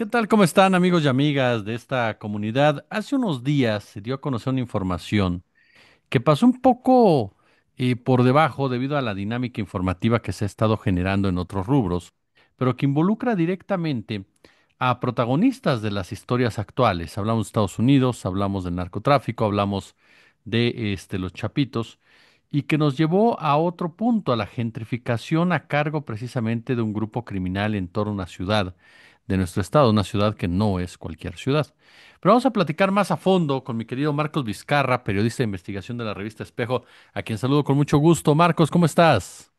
¿Qué tal? ¿Cómo están amigos y amigas de esta comunidad? Hace unos días se dio a conocer una información que pasó un poco por debajo debido a la dinámica informativa que se ha estado generando en otros rubros, pero que involucra directamente a protagonistas de las historias actuales. Hablamos de Estados Unidos, hablamos del narcotráfico, hablamos de los chapitos, y que nos llevó a otro punto, a la gentrificación a cargo precisamente de un grupo criminal en torno a una ciudad de nuestro estado, una ciudad que no es cualquier ciudad. Pero vamos a platicar más a fondo con mi querido Marcos Vizcarra, periodista de investigación de la revista Espejo, a quien saludo con mucho gusto. Marcos, ¿cómo estás?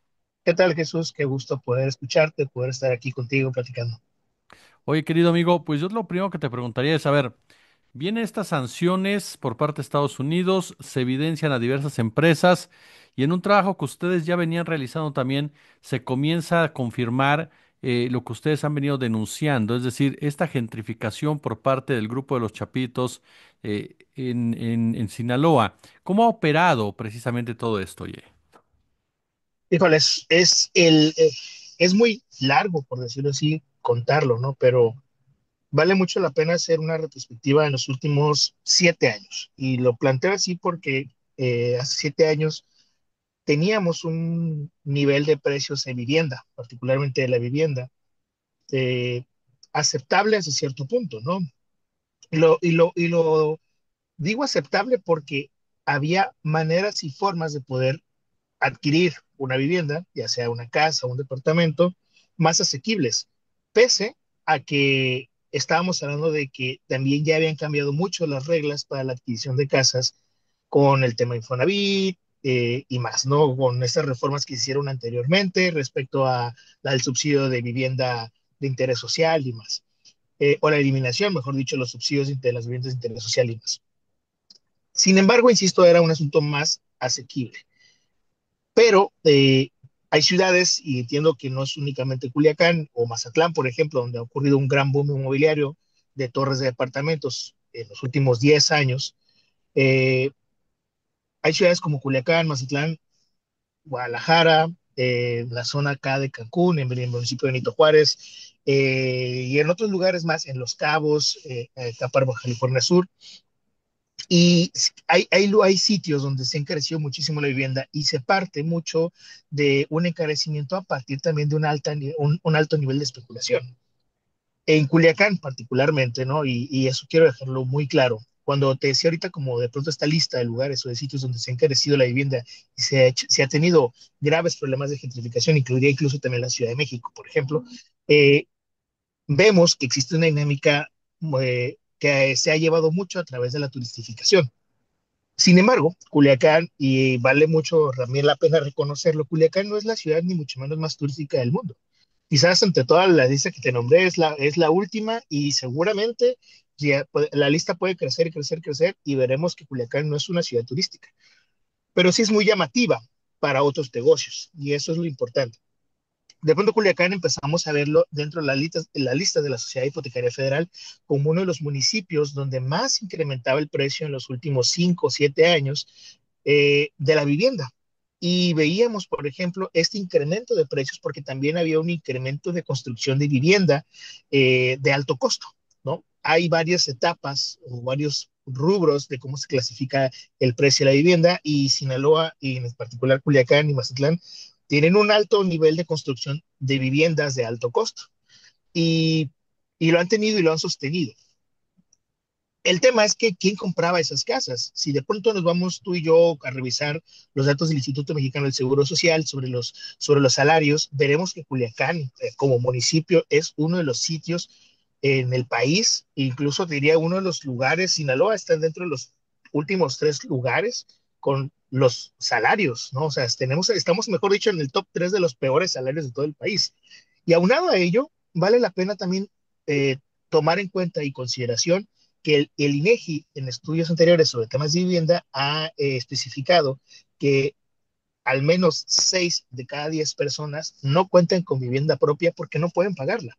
¿Qué tal, Jesús? Qué gusto poder escucharte, poder estar aquí contigo platicando. Oye, querido amigo, pues yo lo primero que te preguntaría es, a ver, vienen estas sanciones por parte de Estados Unidos, se evidencian a diversas empresas y en un trabajo que ustedes ya venían realizando también se comienza a confirmar lo que ustedes han venido denunciando, es decir, esta gentrificación por parte del grupo de los Chapitos en Sinaloa. ¿Cómo ha operado precisamente todo esto, oye? Híjoles, es muy largo, por decirlo así, contarlo, ¿no? Pero vale mucho la pena hacer una retrospectiva en los últimos 7 años. Y lo planteo así porque hace 7 años teníamos un nivel de precios en vivienda, particularmente de la vivienda, eh, aceptable hasta cierto punto, ¿no? Y lo digo aceptable porque había maneras y formas de poder adquirir una vivienda, ya sea una casa o un departamento, más asequibles, pese a que estábamos hablando de que también ya habían cambiado mucho las reglas para la adquisición de casas con el tema Infonavit y más, ¿no? Con estas reformas que se hicieron anteriormente respecto a la del subsidio de vivienda de interés social y más. O la eliminación, mejor dicho, los subsidios de las viviendas de interés social y más. Sin embargo, insisto, era un asunto más asequible. Pero hay ciudades, y entiendo que no es únicamente Culiacán o Mazatlán, por ejemplo, donde ha ocurrido un gran boom inmobiliario de torres de departamentos en los últimos 10 años. Eh, Hay ciudades como Culiacán, Mazatlán, Guadalajara, la zona acá de Cancún, en el municipio de Benito Juárez, y en otros lugares más, en Los Cabos, acá para Baja California Sur, y hay sitios donde se ha encarecido muchísimo la vivienda y se parte mucho de un encarecimiento a partir también de un alto nivel de especulación. En Culiacán particularmente, ¿no? Y eso quiero dejarlo muy claro. Cuando te decía ahorita como de pronto esta lista de lugares o de sitios donde se ha encarecido la vivienda y se ha tenido graves problemas de gentrificación, incluiría incluso también la Ciudad de México, por ejemplo, eh, vemos que existe una dinámica que se ha llevado mucho a través de la turistificación. Sin embargo, Culiacán, y vale mucho también la pena reconocerlo, Culiacán no es la ciudad ni mucho menos más turística del mundo. Quizás entre todas las listas que te nombré es la última y seguramente ya, la lista puede crecer y crecer, crecer y veremos que Culiacán no es una ciudad turística, pero sí es muy llamativa para otros negocios y eso es lo importante. De pronto Culiacán empezamos a verlo dentro de la lista de la Sociedad Hipotecaria Federal como uno de los municipios donde más incrementaba el precio en los últimos 5 o 7 años de la vivienda. Y veíamos, por ejemplo, este incremento de precios porque también había un incremento de construcción de vivienda de alto costo, ¿no? Hay varias etapas o varios rubros de cómo se clasifica el precio de la vivienda y Sinaloa, y en particular Culiacán y Mazatlán, tienen un alto nivel de construcción de viviendas de alto costo y, y lo han tenido y lo han sostenido. El tema es que quién compraba esas casas. Si de pronto nos vamos tú y yo a revisar los datos del Instituto Mexicano del Seguro Social sobre los salarios, veremos que Culiacán, como municipio, es uno de los sitios en el país, incluso diría uno de los lugares, Sinaloa está dentro de los últimos 3 lugares con los salarios, ¿no? O sea, estamos, mejor dicho, en el top 3 de los peores salarios de todo el país. Y aunado a ello, vale la pena también eh, tomar en cuenta y consideración que el INEGI en estudios anteriores sobre temas de vivienda ha especificado que al menos 6 de cada 10 personas no cuentan con vivienda propia porque no pueden pagarla.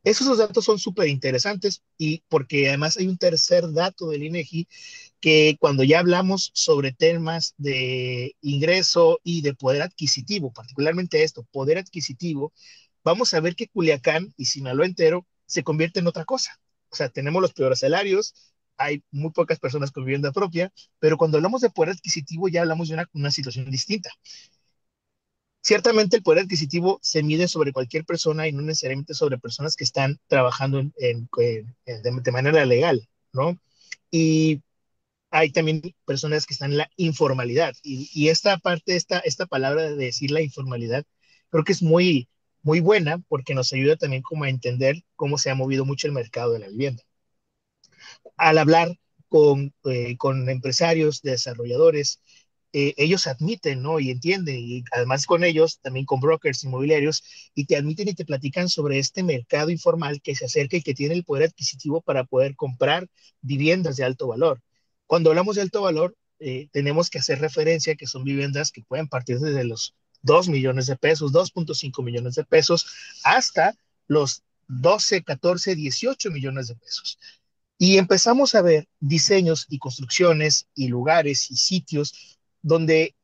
Esos datos son súper interesantes y porque además hay un tercer dato del INEGI que cuando ya hablamos sobre temas de ingreso y de poder adquisitivo, particularmente esto, poder adquisitivo, vamos a ver que Culiacán y Sinaloa entero se convierte en otra cosa. O sea, tenemos los peores salarios, hay muy pocas personas con vivienda propia, pero cuando hablamos de poder adquisitivo ya hablamos de una situación distinta. Ciertamente el poder adquisitivo se mide sobre cualquier persona y no necesariamente sobre personas que están trabajando de manera legal, ¿no? Y hay también personas que están en la informalidad. Y esta parte, esta palabra de decir la informalidad, creo que es muy buena porque nos ayuda también como a entender cómo se ha movido mucho el mercado de la vivienda. Al hablar con empresarios, desarrolladores, ellos admiten, ¿no? Y entienden, y además con ellos, también con brokers inmobiliarios, y te admiten y te platican sobre este mercado informal que se acerca y que tiene el poder adquisitivo para poder comprar viviendas de alto valor. Cuando hablamos de alto valor, tenemos que hacer referencia que son viviendas que pueden partir desde los 2 millones de pesos, 2.5 millones de pesos, hasta los 12, 14, 18 millones de pesos. Y empezamos a ver diseños y construcciones y lugares y sitios donde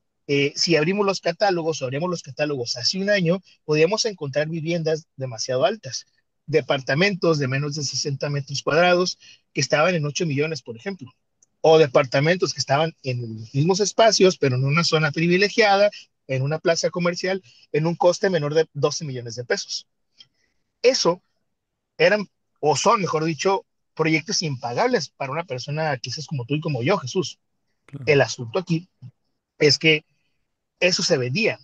si abrimos los catálogos o abrimos los catálogos hace un año, podíamos encontrar viviendas demasiado altas, departamentos de menos de 60 metros cuadrados que estaban en 8 millones, por ejemplo, o departamentos que estaban en los mismos espacios, pero en una zona privilegiada, en una plaza comercial, en un coste menor de 12 millones de pesos. Eso eran, o son, mejor dicho, proyectos impagables para una persona quizás como tú y como yo, Jesús. Claro. El asunto aquí es que eso se vendía,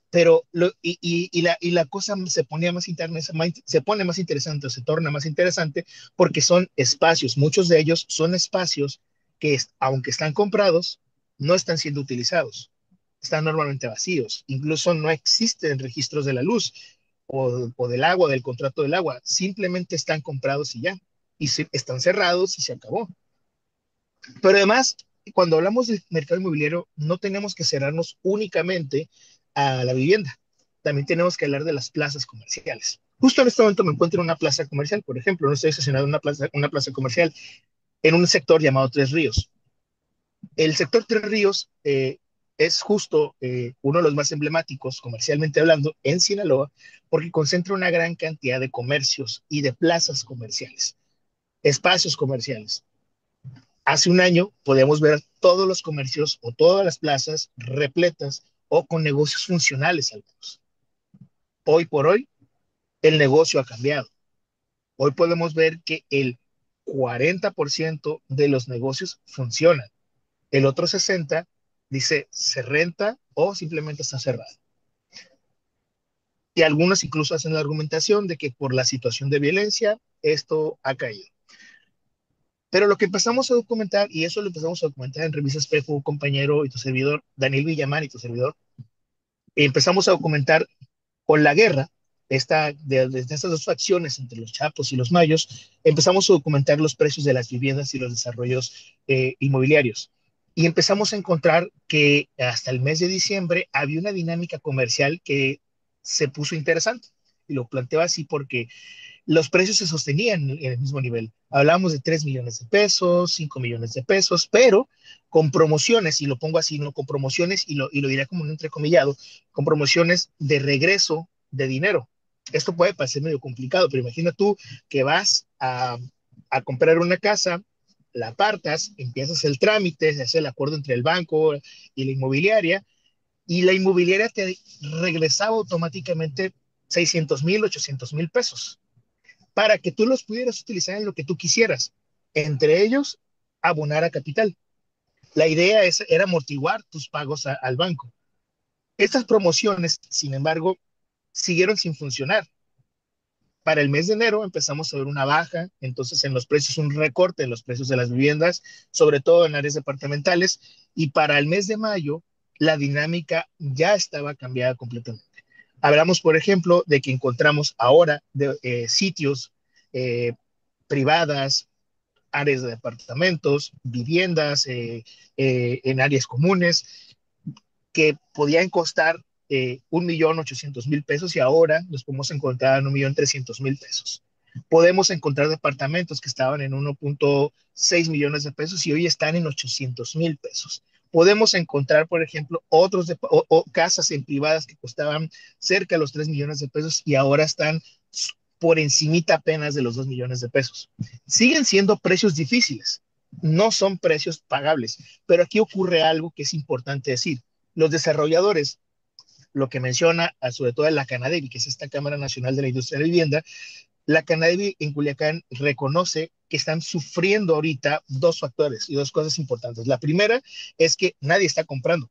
pero la cosa se pone se pone más interesante, se torna más interesante porque son espacios, muchos de ellos son espacios que, aunque están comprados, no están siendo utilizados, están normalmente vacíos, incluso no existen registros de la luz o del agua, del contrato del agua, simplemente están comprados y ya, y están cerrados y se acabó. Pero además, cuando hablamos del mercado inmobiliario, no tenemos que cerrarnos únicamente a la vivienda, también tenemos que hablar de las plazas comerciales. Justo en este momento me encuentro en una plaza comercial, por ejemplo, no estoy estacionado en una plaza comercial en un sector llamado Tres Ríos. El sector Tres Ríos es justo uno de los más emblemáticos, comercialmente hablando, en Sinaloa, porque concentra una gran cantidad de comercios y de plazas comerciales, espacios comerciales. Hace un año podíamos ver todos los comercios o todas las plazas repletas o con negocios funcionales algunos. Hoy por hoy, el negocio ha cambiado. Hoy podemos ver que el 40% de los negocios funcionan. El otro 60 dice se renta o simplemente está cerrado. Y algunos incluso hacen la argumentación de que por la situación de violencia esto ha caído. Pero lo que empezamos a documentar, y eso lo empezamos a documentar en Revista Espejo, compañero y tu servidor, Daniel Villamar y tu servidor, empezamos a documentar con la guerra, de estas dos facciones entre los Chapos y los Mayos, empezamos a documentar los precios de las viviendas y los desarrollos inmobiliarios. Y empezamos a encontrar que hasta el mes de diciembre había una dinámica comercial que se puso interesante. Y lo planteo así porque los precios se sostenían en el mismo nivel. Hablamos de 3 millones de pesos, 5 millones de pesos, pero con promociones, y lo pongo así, no con promociones, y lo diré como un entrecomillado, con promociones de regreso de dinero. Esto puede parecer medio complicado, pero imagina tú que vas a comprar una casa, la apartas, empiezas el trámite, se hace el acuerdo entre el banco y la inmobiliaria, y la inmobiliaria te regresaba automáticamente 600,000, 800,000 pesos para que tú los pudieras utilizar en lo que tú quisieras, entre ellos abonar a capital. La idea era amortiguar tus pagos al banco. Estas promociones, sin embargo, siguieron sin funcionar. Para el mes de enero empezamos a ver una baja, entonces en los precios, un recorte en los precios de las viviendas, sobre todo en áreas departamentales, y para el mes de mayo la dinámica ya estaba cambiada completamente. Hablamos, por ejemplo, de que encontramos ahora sitios eh, privadas, áreas de departamentos, viviendas en áreas comunes que podían costar 1.800.000 pesos y ahora los podemos encontrar en 1.300.000 pesos. Podemos encontrar departamentos que estaban en 1.6 millones de pesos y hoy están en 800,000 pesos. Podemos encontrar, por ejemplo, o casas en privadas que costaban cerca de los 3 millones de pesos y ahora están por encimita apenas de los 2 millones de pesos. Siguen siendo precios difíciles, no son precios pagables, pero aquí ocurre algo que es importante decir. Los desarrolladores, lo que menciona sobre todo la Canadevi, que es esta Cámara Nacional de la Industria de la Vivienda, la Canadevi en Culiacán reconoce que están sufriendo ahorita dos factores y dos cosas importantes. La primera es que nadie está comprando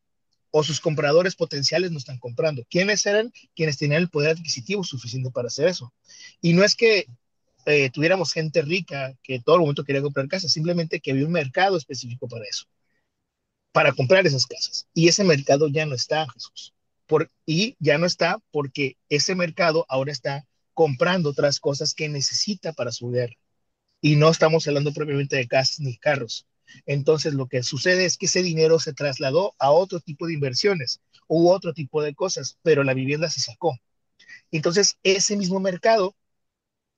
o sus compradores potenciales no están comprando. ¿Quiénes eran? Quienes tenían el poder adquisitivo suficiente para hacer eso. Y no es que tuviéramos gente rica que todo el momento quería comprar casas, simplemente que había un mercado específico para eso, para comprar esas casas. Y ese mercado ya no está, Jesús. Y ya no está porque ese mercado ahora está comprando otras cosas que necesita para su guerra. Y no estamos hablando propiamente de casas ni carros. Entonces, lo que sucede es que ese dinero se trasladó a otro tipo de inversiones u otro tipo de cosas, pero la vivienda se sacó. Entonces, ese mismo mercado,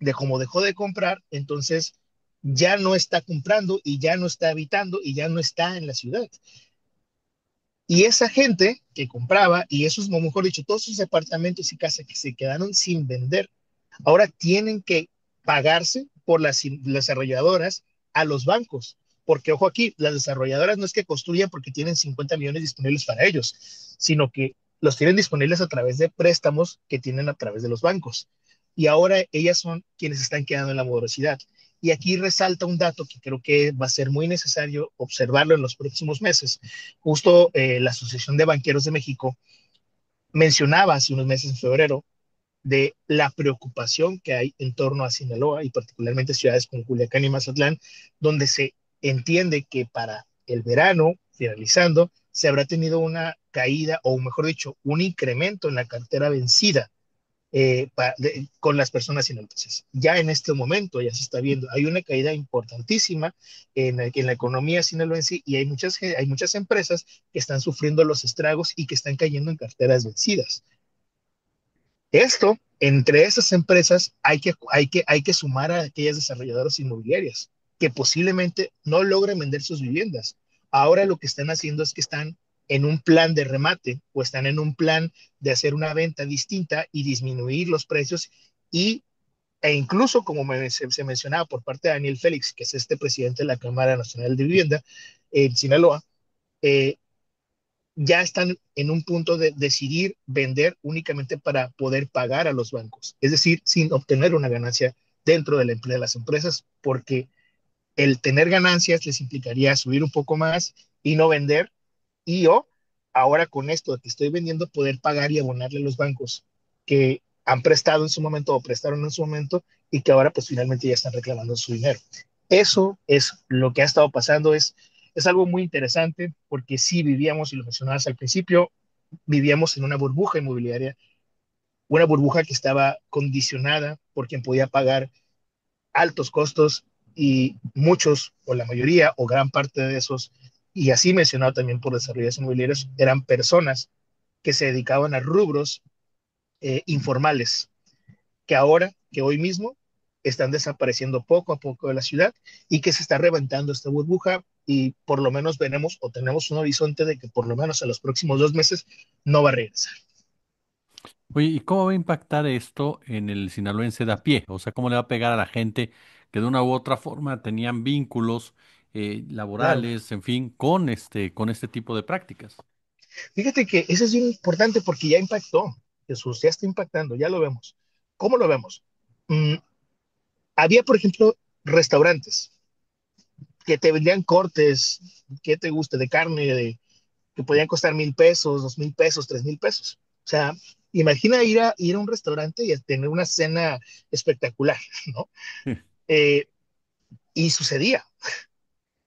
de como dejó de comprar, entonces ya no está comprando y ya no está habitando y ya no está en la ciudad. Y esa gente que compraba, y esos, mejor dicho, todos esos departamentos y casas que se quedaron sin vender, ahora tienen que pagarse por las desarrolladoras a los bancos. Porque, ojo aquí, las desarrolladoras no es que construyan porque tienen 50 millones disponibles para ellos, sino que los tienen disponibles a través de préstamos que tienen a través de los bancos. Y ahora ellas son quienes están quedando en la morosidad. Y aquí resalta un dato que creo que va a ser muy necesario observarlo en los próximos meses. Justo la Asociación de Banqueros de México mencionaba hace unos meses, en febrero, de la preocupación que hay en torno a Sinaloa y particularmente ciudades como Culiacán y Mazatlán, donde se entiende que para el verano, finalizando, se habrá tenido una caída o mejor dicho, un incremento en la cartera vencida con las personas sinaloenses. Ya en este momento ya se está viendo, hay una caída importantísima en la economía sinaloense y hay muchas empresas que están sufriendo los estragos y que están cayendo en carteras vencidas. Esto, entre esas empresas, hay que sumar a aquellas desarrolladoras inmobiliarias que posiblemente no logren vender sus viviendas. Ahora lo que están haciendo es que están en un plan de remate o están en un plan de hacer una venta distinta y disminuir los precios y, e incluso, como se mencionaba por parte de Daniel Félix, que es este presidente de la Cámara Nacional de Vivienda en Sinaloa, eh, ya están en un punto de decidir vender únicamente para poder pagar a los bancos, es decir, sin obtener una ganancia dentro del empleo de las empresas, porque el tener ganancias les implicaría subir un poco más y no vender, y yo ahora con esto de que estoy vendiendo poder pagar y abonarle a los bancos que han prestado en su momento o prestaron en su momento y que ahora pues finalmente ya están reclamando su dinero. Eso es lo que ha estado pasando, es algo muy interesante porque sí vivíamos, y lo mencionabas al principio, vivíamos en una burbuja inmobiliaria, una burbuja que estaba condicionada por quien podía pagar altos costos y muchos, o la mayoría, o gran parte de esos, y así mencionado también por desarrolladores inmobiliarios, eran personas que se dedicaban a rubros informales, que ahora, que hoy mismo, están desapareciendo poco a poco de la ciudad y que se está reventando esta burbuja y por lo menos veremos o tenemos un horizonte de que por lo menos en los próximos 2 meses no va a regresar. Oye, ¿y cómo va a impactar esto en el sinaloense de a pie? O sea, ¿cómo le va a pegar a la gente que de una u otra forma tenían vínculos Claro. laborales, en fin, con este tipo de prácticas? Fíjate que eso es bien importante porque ya impactó, Jesús, ya está impactando, ya lo vemos. ¿Cómo lo vemos? Mm, había, por ejemplo, restaurantes que te vendían cortes, que te guste, de carne, que podían costar 1,000 pesos, 2,000 pesos, 3,000 pesos. O sea, imagina ir a un restaurante y a tener una cena espectacular, ¿no? Eh, y sucedía,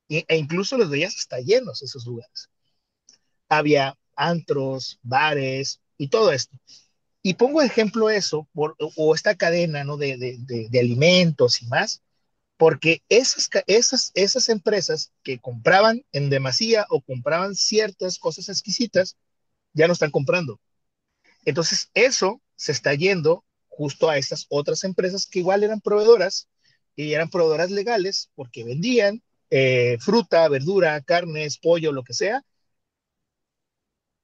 e incluso los veías hasta llenos esos lugares. Había antros, bares y todo esto. Y pongo de ejemplo eso, o esta cadena, ¿no? de alimentos y más, porque esas empresas que compraban en demasía o compraban ciertas cosas exquisitas, ya no están comprando. Entonces, eso se está yendo justo a estas otras empresas que igual eran proveedoras y eran proveedoras legales porque vendían fruta, verdura, carnes, pollo, lo que sea,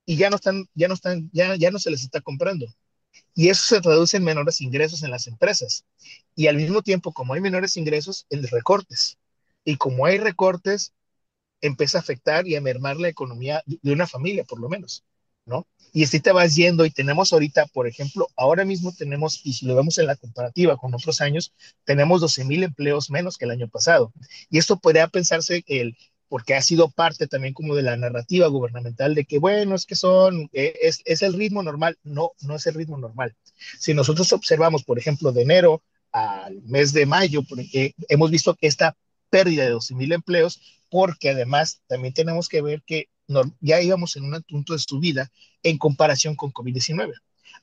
y ya no se les está comprando. Y eso se traduce en menores ingresos en las empresas. Y al mismo tiempo, como hay menores ingresos, en recortes. Y como hay recortes, empieza a afectar y a mermar la economía de una familia, por lo menos, ¿no? Y así te vas yendo y tenemos ahorita, por ejemplo, ahora mismo tenemos, y si lo vemos en la comparativa con otros años, tenemos 12,000 empleos menos que el año pasado. Y esto podría pensarse que porque ha sido parte también como de la narrativa gubernamental de que, bueno, es que es el ritmo normal. No, no es el ritmo normal. Si nosotros observamos, por ejemplo, de enero al mes de mayo, porque hemos visto que esta pérdida de 12,000 empleos, porque además también tenemos que ver que ya íbamos en un punto de subida en comparación con COVID-19.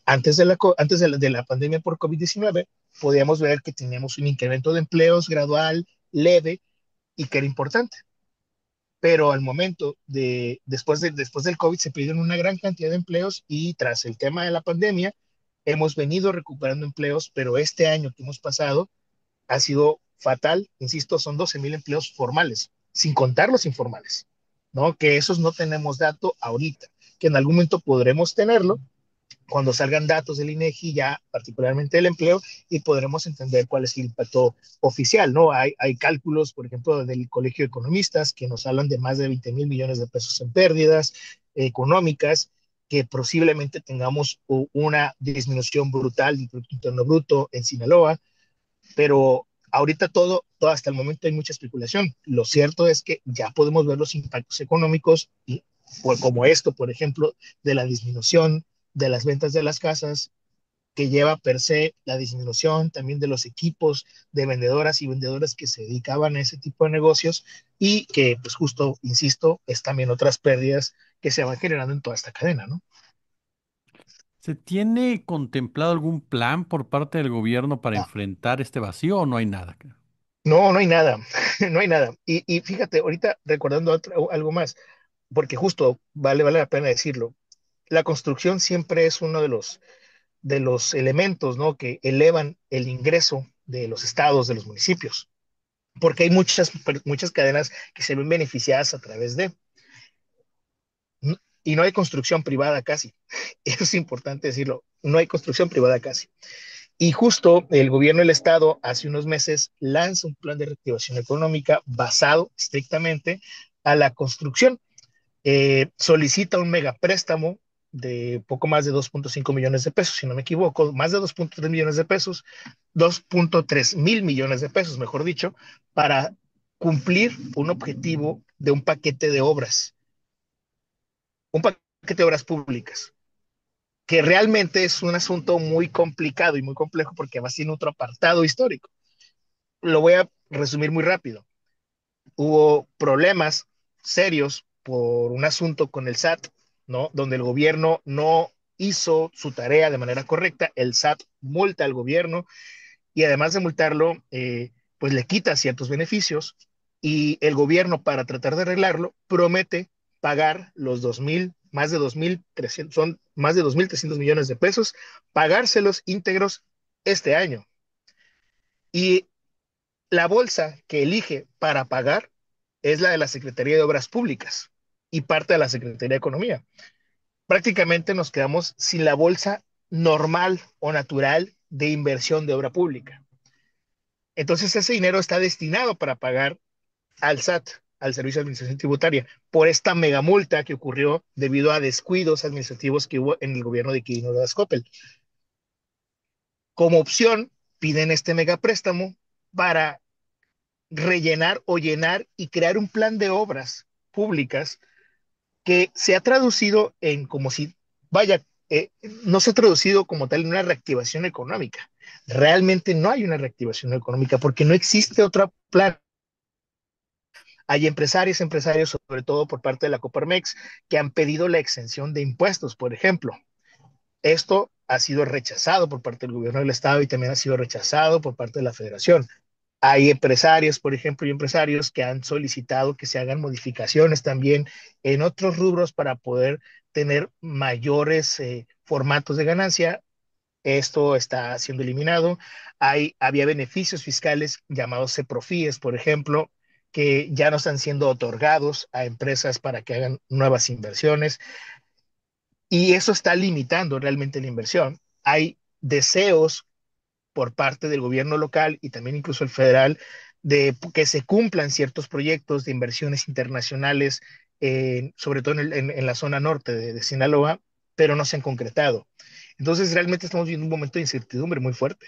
Antes de la pandemia por COVID-19, podíamos ver que teníamos un incremento de empleos gradual, leve y que era importante. Pero al momento después del COVID se perdieron una gran cantidad de empleos y tras el tema de la pandemia hemos venido recuperando empleos, pero este año que hemos pasado ha sido fatal. Insisto, son 12,000 empleos formales, sin contar los informales, ¿no? Que esos no tenemos dato ahorita, que en algún momento podremos tenerlo cuando salgan datos del INEGI, ya particularmente del empleo, y podremos entender cuál es el impacto oficial, ¿no? Hay cálculos, por ejemplo, del Colegio de Economistas que nos hablan de más de 20,000 millones de pesos en pérdidas económicas, que posiblemente tengamos una disminución brutal del Producto Interno Bruto en Sinaloa, pero ahorita todo hasta el momento hay mucha especulación. Lo cierto es que ya podemos ver los impactos económicos, y, pues, como esto, por ejemplo, de la disminución de las ventas de las casas, que lleva per se la disminución también de los equipos de vendedoras y vendedores que se dedicaban a ese tipo de negocios y que, pues justo, insisto, es también otras pérdidas que se van generando en toda esta cadena, ¿no? ¿Se tiene contemplado algún plan por parte del gobierno para enfrentar este vacío o no hay nada? No, no hay nada, no hay nada. Y fíjate, ahorita recordando algo más, porque justo vale la pena decirlo, la construcción siempre es uno de los elementos, ¿no? Que elevan el ingreso de los estados, de los municipios, porque hay muchas cadenas que se ven beneficiadas a través de, y no hay construcción privada casi. Eso es importante decirlo, no hay construcción privada casi. Y justo el gobierno del estado hace unos meses lanza un plan de reactivación económica basado estrictamente a la construcción. Solicita un megapréstamo de poco más de 2,5 millones de pesos, si no me equivoco, más de 2,3 millones de pesos, 2,3 mil millones de pesos, mejor dicho, para cumplir un objetivo de un paquete de obras públicas, que realmente es un asunto muy complicado y muy complejo porque va sin otro apartado histórico. Lo voy a resumir muy rápido. Hubo problemas serios por un asunto con el SAT, ¿no? Donde el gobierno no hizo su tarea de manera correcta, el SAT multa al gobierno y además de multarlo, pues le quita ciertos beneficios y el gobierno para tratar de arreglarlo promete pagar los 2,000, más de 2,300, son más de 2,300 millones de pesos, pagárselos íntegros este año. Y la bolsa que elige para pagar es la de la Secretaría de Obras Públicas y parte de la Secretaría de Economía. Prácticamente nos quedamos sin la bolsa normal o natural de inversión de obra pública. Entonces ese dinero está destinado para pagar al SAT, al Servicio de Administración Tributaria, por esta mega multa que ocurrió debido a descuidos administrativos que hubo en el gobierno de Quirino Ordaz Coppel. Como opción, piden este mega préstamo para rellenar o llenar y crear un plan de obras públicas que se ha traducido en como si, vaya, no se ha traducido como tal en una reactivación económica. Realmente no hay una reactivación económica porque no existe otro plan. Hay empresarios, sobre todo por parte de la Coparmex, que han pedido la exención de impuestos, por ejemplo. Esto ha sido rechazado por parte del gobierno del estado y también ha sido rechazado por parte de la federación. Hay empresarios, por ejemplo, y empresarios que han solicitado que se hagan modificaciones también en otros rubros para poder tener mayores formatos de ganancia. Esto está siendo eliminado. Había beneficios fiscales llamados CEPROFIES, por ejemplo, que ya no están siendo otorgados a empresas para que hagan nuevas inversiones y eso está limitando realmente la inversión. hay deseos por parte del gobierno local y también incluso el federal de que se cumplan ciertos proyectos de inversiones internacionales, sobre todo en la zona norte de Sinaloa, pero no se han concretado. Entonces, realmente estamos viviendo un momento de incertidumbre muy fuerte.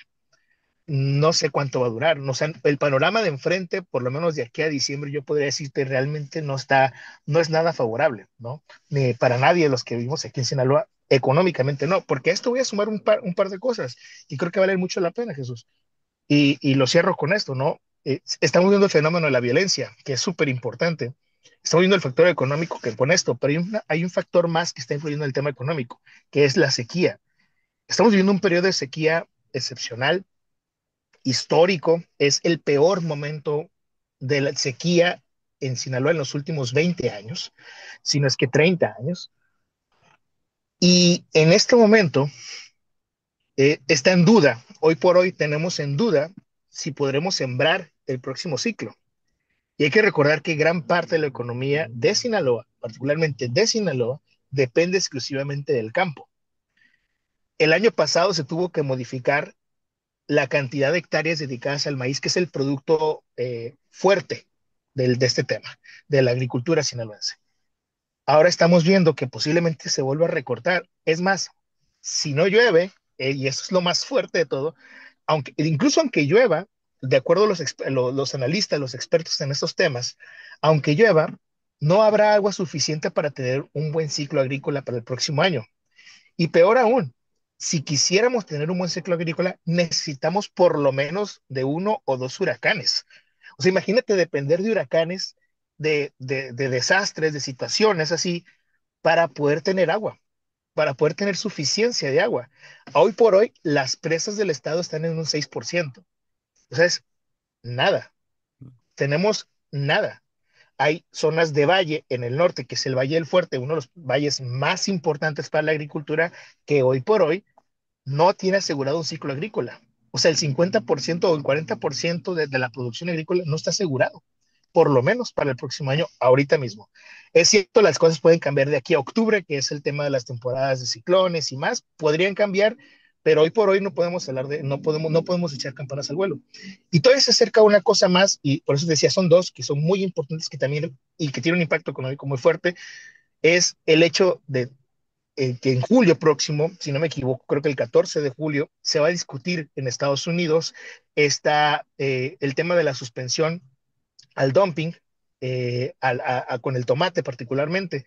No sé cuánto va a durar. No sé, el panorama de enfrente, por lo menos de aquí a diciembre, yo podría decirte realmente no es nada favorable, ¿no? Ni para nadie de los que vivimos aquí en Sinaloa, económicamente no, porque a esto voy a sumar un par de cosas y creo que vale mucho la pena, Jesús. Y lo cierro con esto, ¿no? Estamos viendo el fenómeno de la violencia, que es súper importante. Estamos viendo el factor económico que pone esto, pero hay un factor más que está influyendo en el tema económico, que es la sequía. Estamos viviendo un periodo de sequía excepcional, histórico, es el peor momento de la sequía en Sinaloa en los últimos 20 años, si no es que 30 años. Y en este momento está en duda, hoy por hoy tenemos en duda si podremos sembrar el próximo ciclo. Y hay que recordar que gran parte de la economía de Sinaloa, particularmente de Sinaloa, depende exclusivamente del campo. El año pasado se tuvo que modificar la cantidad de hectáreas dedicadas al maíz, que es el producto fuerte de este tema, de la agricultura sinaloense. Ahora estamos viendo que posiblemente se vuelva a recortar. Es más, si no llueve, y eso es lo más fuerte de todo, incluso aunque llueva, de acuerdo a los analistas, los expertos en estos temas, aunque llueva, no habrá agua suficiente para tener un buen ciclo agrícola para el próximo año. Y peor aún, si quisiéramos tener un buen ciclo agrícola, necesitamos por lo menos de uno o dos huracanes. O sea, imagínate depender de huracanes, de desastres, de situaciones así, para poder tener agua, para poder tener suficiencia de agua. Hoy por hoy, las presas del estado están en un 6%. O sea, es nada. Tenemos nada. Hay zonas de valle en el norte, que es el Valle del Fuerte, uno de los valles más importantes para la agricultura, que hoy por hoy no tiene asegurado un ciclo agrícola. O sea, el 50% o el 40% de la producción agrícola no está asegurado, por lo menos para el próximo año, ahorita mismo. Es cierto, las cosas pueden cambiar de aquí a octubre, que es el tema de las temporadas de ciclones y más, podrían cambiar, pero hoy por hoy no podemos hablar de, no podemos echar campanas al vuelo. Y todavía se acerca una cosa más, y por eso decía, son dos que son muy importantes que también, y que tienen un impacto económico muy fuerte, es el hecho de que en julio próximo, si no me equivoco, creo que el 14 de julio, se va a discutir en Estados Unidos el tema de la suspensión al dumping, con el tomate particularmente.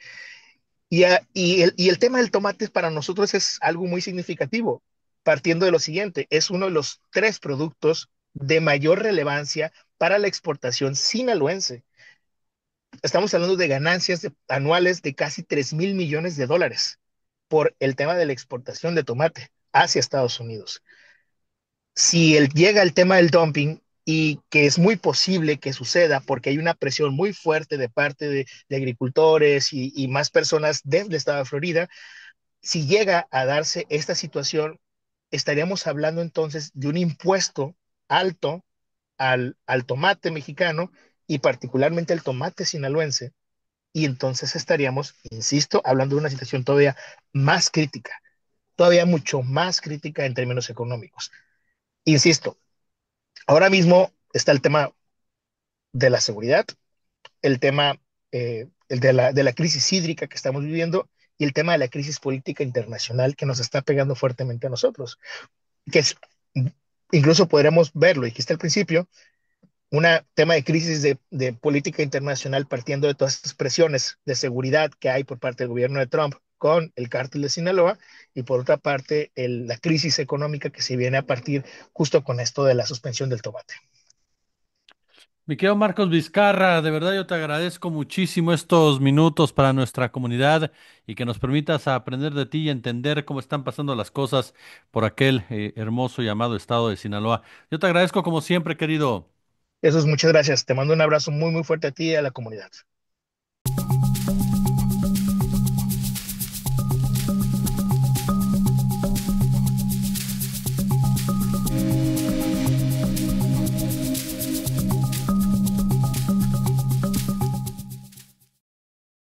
Y el tema del tomate para nosotros es algo muy significativo, partiendo de lo siguiente, es uno de los tres productos de mayor relevancia para la exportación sinaloense. Estamos hablando de ganancias anuales de casi 3.000 millones de dólares por el tema de la exportación de tomate hacia Estados Unidos. Si llega el tema del dumping, y que es muy posible que suceda porque hay una presión muy fuerte de parte de agricultores y más personas del estado de Florida, si llega a darse esta situación, estaríamos hablando entonces de un impuesto alto al tomate mexicano y particularmente al tomate sinaloense, y entonces estaríamos, insisto, hablando de una situación todavía más crítica, todavía mucho más crítica en términos económicos. Insisto, ahora mismo está el tema de la seguridad, el tema de la crisis hídrica que estamos viviendo y el tema de la crisis política internacional que nos está pegando fuertemente a nosotros, que es, incluso podríamos verlo, dijiste al principio, un tema de crisis de política internacional partiendo de todas estas presiones de seguridad que hay por parte del gobierno de Trump con el cártel de Sinaloa, y por otra parte la crisis económica que se viene a partir justo con esto de la suspensión del tomate. Mi querido Marcos Vizcarra, de verdad yo te agradezco muchísimo estos minutos para nuestra comunidad y que nos permitas aprender de ti y entender cómo están pasando las cosas por aquel hermoso llamado estado de Sinaloa. Yo te agradezco como siempre, querido. Eso es, muchas gracias. Te mando un abrazo muy, muy fuerte a ti y a la comunidad.